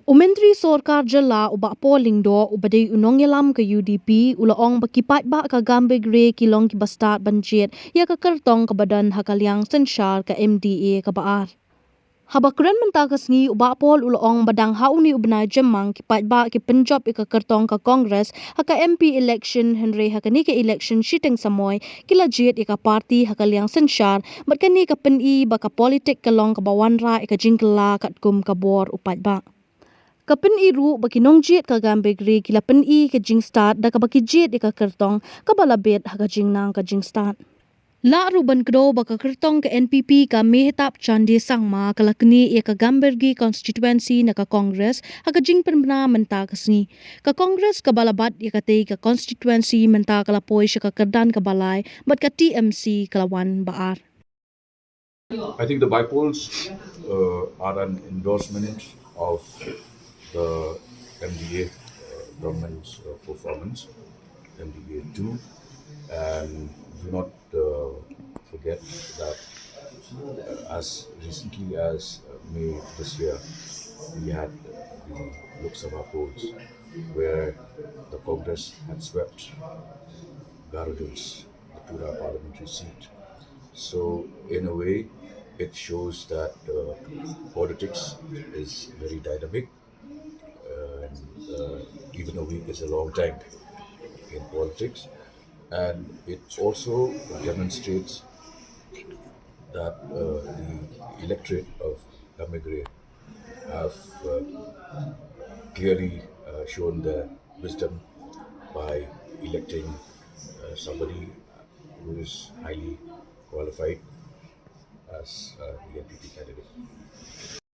Umentri Sorkar Jala uba polling do ubadei unongyelam ke UDP ulaong baki Paidbah ka Gambegre kilong ki Stad ban Jied ya ka Kyrtong ka badan hakaliang sensyar ka MDA ka baar. Habakren mentakas ngi uba pol ulaong badang hauni ubnai jemang ki Paidbah ki Punjab ka Kyrtong ka Congress haka MP election Henry hakani ka election shiteng samoy kila Jied ka party hakaliang sensyar matkani ka peni baka politik kalong ka bawanra ka jingkla katkum ka bor upaidbah. Kapen iru baki nong Jied ka Gambegre kila pen I ka jing Stad da ka baki Jied ka Kyrtong ka balabet ha ka jing nang ka jing Stad. La ruban kdo baka Kyrtong ka NPP ka mehetap chandi sangma kalakni ka Gambegre constituency na ka Congress ha ka jing penbena menta kasni. Ka Congress ka balabat ka te ka constituency menta kalapoy siya ka Kerdan ka balay bat ka TMC kalawan baar. I think the bipoles are an endorsement of the MDA government's performance, MDA 2, and do not forget that as recently as May this year, we had the Lok Sabha polls where the Congress had swept Garo Hills, the Pura parliamentary seat. So, in a way, it shows that politics is very dynamic, and even a week is a long time in politics. And it also demonstrates that the electorate of Gambegre have clearly shown their wisdom by electing somebody who is highly qualified as the NPP candidate.